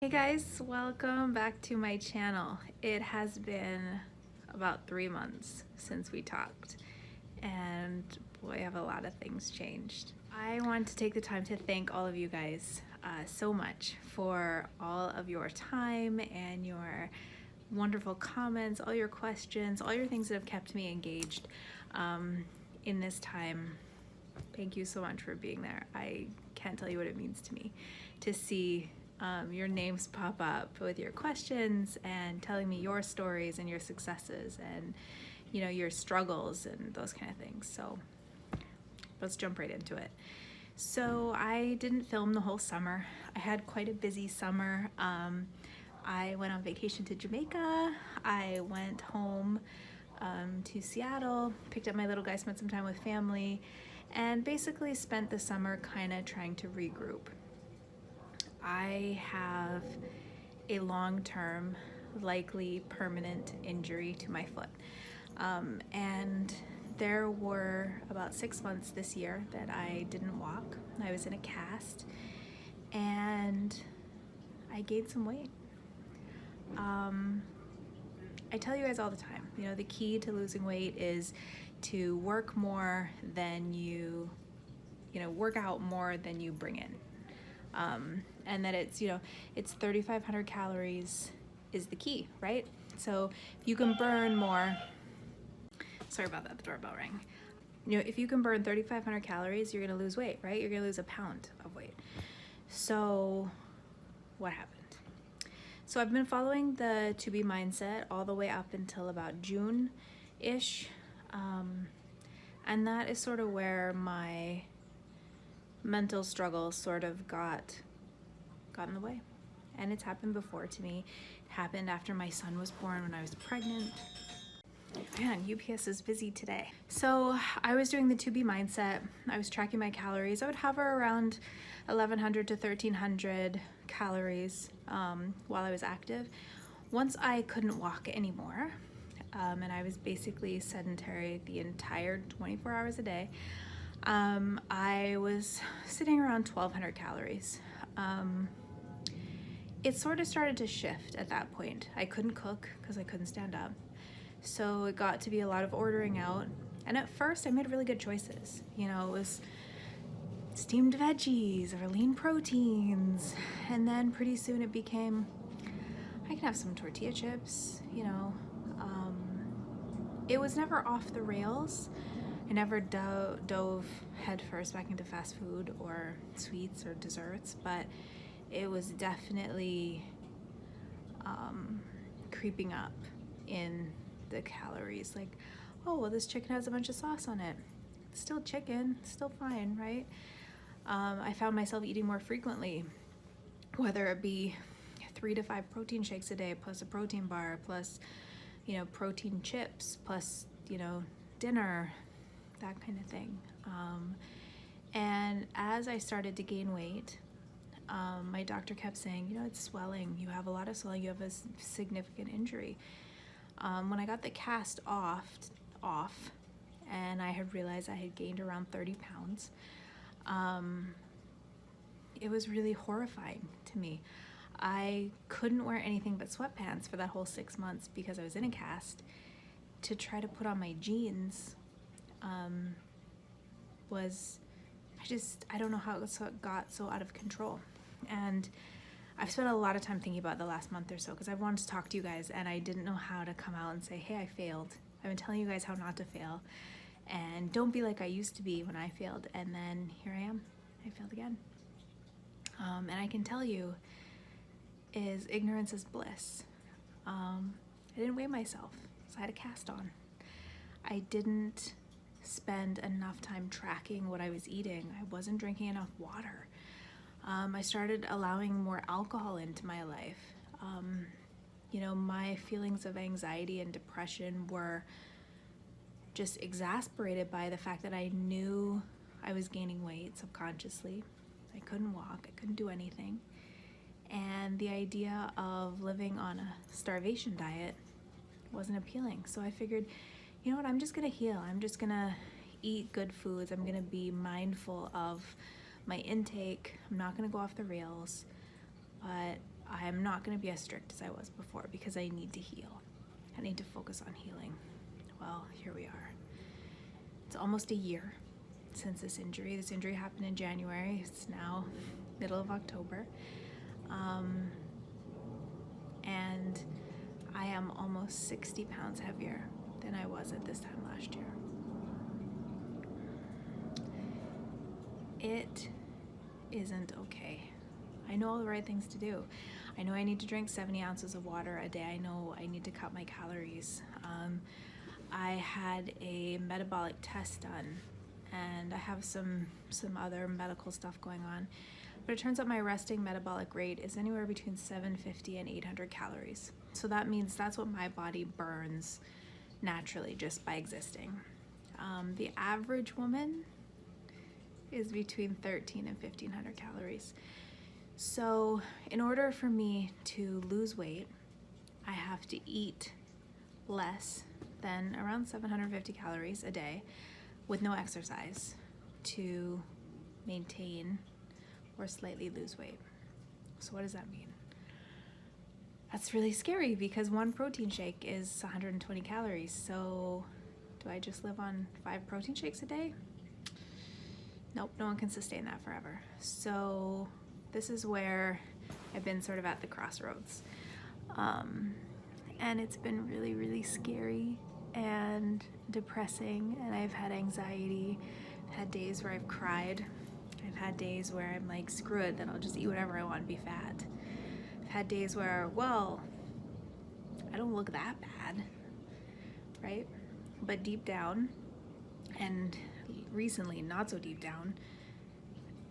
Hey guys, welcome back to my channel. It has been about 3 months since we talked, and boy, have a lot of things changed. I want to take the time to thank all of you guys so much for all of your time and your wonderful comments, all your questions, all your things that have kept me engaged in this time. Thank you so much for being there. I can't tell you what it means to me to see your names pop up with your questions and telling me your stories and your successes and your struggles and those kind of things. So let's jump right into it. So I didn't film the whole summer. I had quite a busy summer. I went on vacation to Jamaica. I went home to Seattle, picked up my little guy, spent some time with family, and basically spent the summer kind of trying to regroup. I have a long-term, likely permanent injury to my foot. And there were about 6 months this year that I didn't walk. I was in a cast and I gained some weight. I tell you guys all the time, the key to losing weight is to work more than work out more than you bring in. And that it's 3,500 calories is the key, right? So if you can burn more, sorry about that, the doorbell rang. If you can burn 3,500 calories, you're gonna lose weight, right? You're gonna lose a pound of weight. So what happened? So I've been following the to be mindset all the way up until about June-ish. And that is sort of where my mental struggle sort of got in the way. And it's happened before to me. It happened after my son was born when I was pregnant. Man, UPS is busy today. So I was doing the to be mindset. I was tracking my calories. I would hover around 1,100 to 1,300 calories while I was active. Once I couldn't walk anymore, and I was basically sedentary the entire 24 hours a day, I was sitting around 1,200 calories. It sort of started to shift at that point. I couldn't cook because I couldn't stand up. So it got to be a lot of ordering out. And at first I made really good choices. It was steamed veggies or lean proteins. And then pretty soon it became, I can have some tortilla chips, It was never off the rails. I never dove headfirst back into fast food or sweets or desserts, but it was definitely creeping up in the calories. Like, oh, well, this chicken has a bunch of sauce on it. It's still chicken, still fine, right? I found myself eating more frequently, whether it be 3 to 5 protein shakes a day, plus a protein bar, plus, protein chips, plus, dinner, that kind of thing. And as I started to gain weight, my doctor kept saying, it's swelling. You have a lot of swelling. You have a significant injury. When I got the cast off, and I had realized I had gained around 30 pounds, it was really horrifying to me. I couldn't wear anything but sweatpants for that whole 6 months because I was in a cast. To try to put on my jeans I don't know how it got so out of control. And I've spent a lot of time thinking about the last month or so because I wanted to talk to you guys and I didn't know how to come out and say, hey, I failed. I've been telling you guys how not to fail and don't be like I used to be when I failed. And then here I am, I failed again. And I can tell you is ignorance is bliss. I didn't weigh myself, so I had a cast on. I didn't spend enough time tracking what I was eating. I wasn't drinking enough water. I started allowing more alcohol into my life. My feelings of anxiety and depression were just exasperated by the fact that I knew I was gaining weight subconsciously. I couldn't walk, I couldn't do anything. And the idea of living on a starvation diet wasn't appealing. So I figured, you know what, I'm just gonna heal. I'm just gonna eat good foods. I'm gonna be mindful of my intake. I'm not gonna go off the rails, but I'm not going to be as strict as I was before because I need to heal. I need to focus on healing. Well, here we are. It's almost a year since this injury. This injury happened in January. It's now middle of October. And I am almost 60 pounds heavier than I was at this time last year. It isn't okay. I know all the right things to do. I know I need to drink 70 ounces of water a day. I know I need to cut my calories. I had a metabolic test done, and I have some other medical stuff going on. But it turns out my resting metabolic rate is anywhere between 750 and 800 calories. So that means that's what my body burns naturally just by existing. The average woman is between 13 and 1500 calories. So in order for me to lose weight, I have to eat less than around 750 calories a day with no exercise to maintain or slightly lose weight. So what does that mean? That's really scary because one protein shake is 120 calories. So do I just live on 5 protein shakes a day? Nope, no one can sustain that forever. So this is where I've been sort of at the crossroads. And it's been really, really scary and depressing, and I've had anxiety. I've had days where I've cried. I've had days where I'm like, screw it, then I'll just eat whatever I want and be fat. I've had days where, well, I don't look that bad, right? But deep down, and recently not so deep down,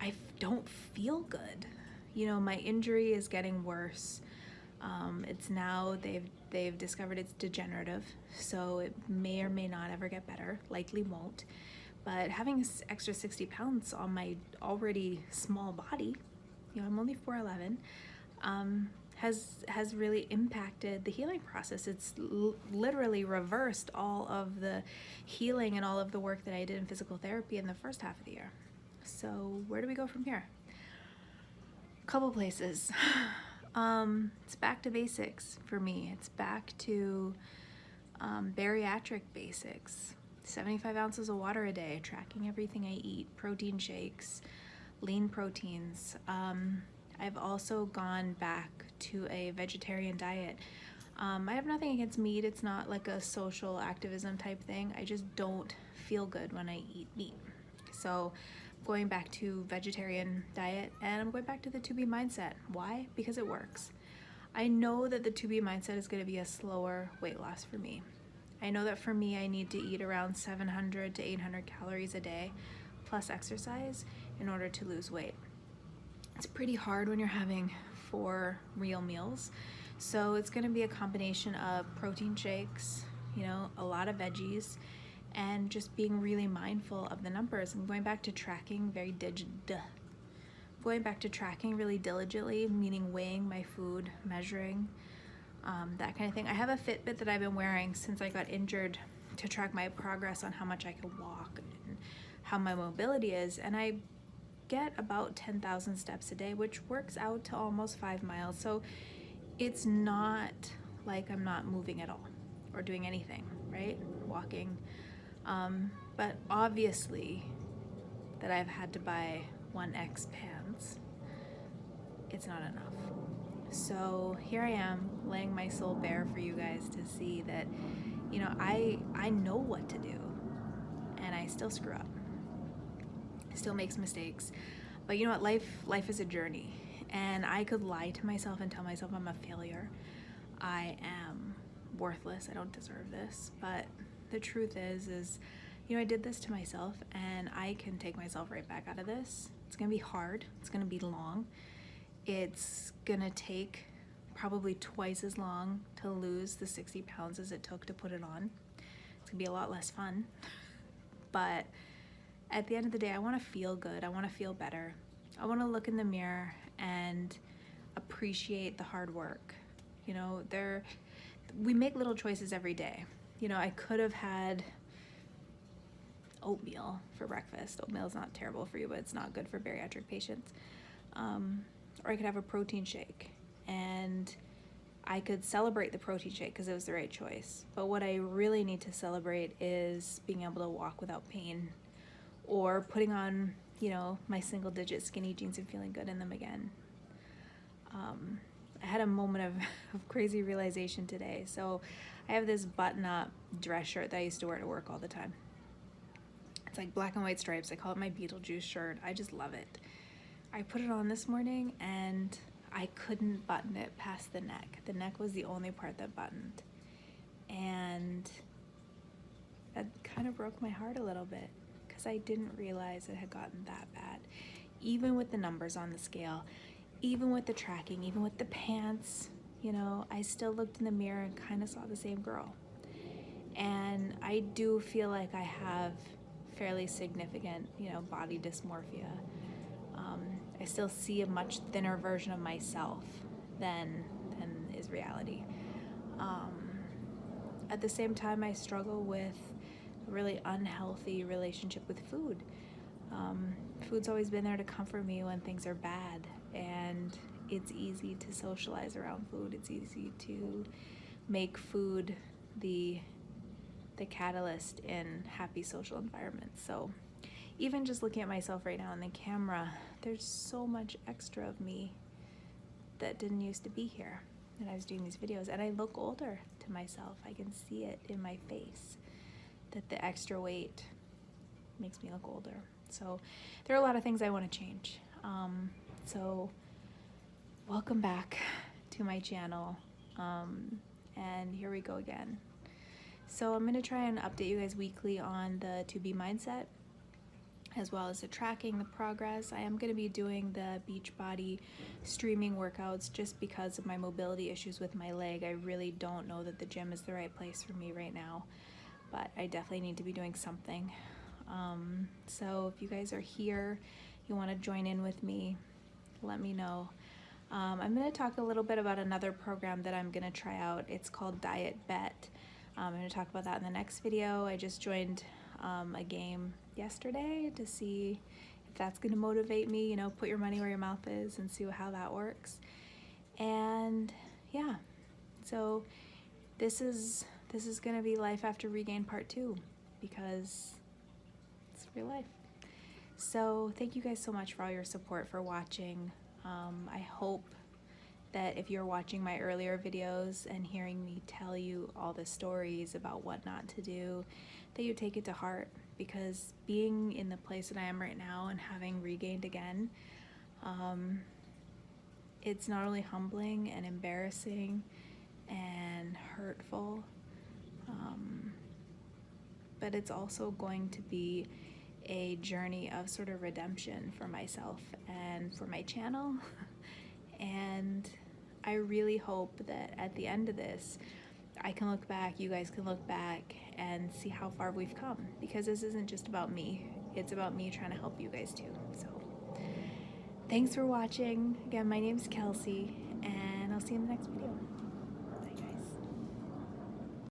I don't feel good. You know, my injury is getting worse. It's now, they've discovered it's degenerative, so it may or may not ever get better, likely won't. But having an extra 60 pounds on my already small body, you know, I'm only 4'11", has really impacted the healing process. It's literally reversed all of the healing and all of the work that I did in physical therapy in the first half of the year. So where do we go from here? A couple places. It's back to basics for me. It's back to bariatric basics. 75 ounces of water a day, tracking everything I eat, protein shakes, lean proteins. I've also gone back to a vegetarian diet. I have nothing against meat. It's not like a social activism type thing. I just don't feel good when I eat meat. So going back to vegetarian diet, and I'm going back to the 2B mindset. Why? Because it works. I know that the 2B mindset is going to be a slower weight loss for me. I know that for me, I need to eat around 700 to 800 calories a day plus exercise in order to lose weight. It's pretty hard when you're having 4 real meals. So it's going to be a combination of protein shakes, you know, a lot of veggies, and just being really mindful of the numbers and going back to tracking really diligently, meaning weighing my food, measuring, that kind of thing. I have a Fitbit that I've been wearing since I got injured to track my progress on how much I can walk and how my mobility is, and I get about 10,000 steps a day, which works out to almost 5 miles. So it's not like I'm not moving at all or doing anything, right? Walking. But obviously that I've had to buy 1X pants, it's not enough. So here I am laying my soul bare for you guys to see that, you know, I know what to do and I still screw up. Still makes mistakes. But you know what, life is a journey, and I could lie to myself and tell myself I'm a failure. I am worthless. I don't deserve this. But the truth is, you know, I did this to myself, and I can take myself right back out of this. It's gonna be hard. It's gonna be long. It's gonna take probably twice as long to lose the 60 pounds as it took to put it on. It's gonna be a lot less fun. But at the end of the day, I wanna feel good. I wanna feel better. I wanna look in the mirror and appreciate the hard work. You know, we make little choices every day. You know, I could have had oatmeal for breakfast. Oatmeal is not terrible for you, but it's not good for bariatric patients. Or I could have a protein shake. and I could celebrate the protein shake because it was the right choice. But what I really need to celebrate is being able to walk without pain, or putting on, you know, my single digit skinny jeans and feeling good in them again. I had a moment of crazy realization today. So I have this button up dress shirt that I used to wear to work all the time. It's like black and white stripes. I call it my Beetlejuice shirt. I just love it. I put it on this morning and I couldn't button it past the neck. The neck was the only part that buttoned. And that kind of broke my heart a little bit because I didn't realize it had gotten that bad. Even with the numbers on the scale, even with the tracking, even with the pants, you know, I still looked in the mirror and kind of saw the same girl. And I do feel like I have fairly significant, you know, body dysmorphia. I still see a much thinner version of myself than is reality. At the same time, I struggle with a really unhealthy relationship with food. Food's always been there to comfort me when things are bad, and it's easy to socialize around food. It's easy to make food the catalyst in happy social environments. So even just looking at myself right now in the camera, there's so much extra of me that didn't used to be here when I was doing these videos, and I look older to myself. I can see it in my face that the extra weight makes me look older. So there are a lot of things I want to change. So welcome back to my channel, and here we go again. So I'm going to try and update you guys weekly on the To Be mindset, as well as the tracking, the progress. I am going to be doing the Beachbody streaming workouts just because of my mobility issues with my leg. I really don't know that the gym is the right place for me right now, but I definitely need to be doing something. So if you guys are here, you want to join in with me, let me know. I'm going to talk a little bit about another program that I'm going to try out. It's called Diet Bet. I'm going to talk about that in the next video. I just joined a game yesterday to see if that's going to motivate me, you know, put your money where your mouth is and see how that works. And yeah, so this is going to be life after regain part 2, because it's real life. So thank you guys so much for all your support, for watching. I hope that if you're watching my earlier videos and hearing me tell you all the stories about what not to do, that you take it to heart, because being in the place that I am right now and having regained again, it's not only humbling and embarrassing and hurtful, but it's also going to be a journey of sort of redemption for myself and for my channel. And I really hope that at the end of this, I can look back, you guys can look back and see how far we've come, because this isn't just about me, it's about me trying to help you guys too. So thanks for watching. Again, my name's Kelsey, and I'll see you in the next video.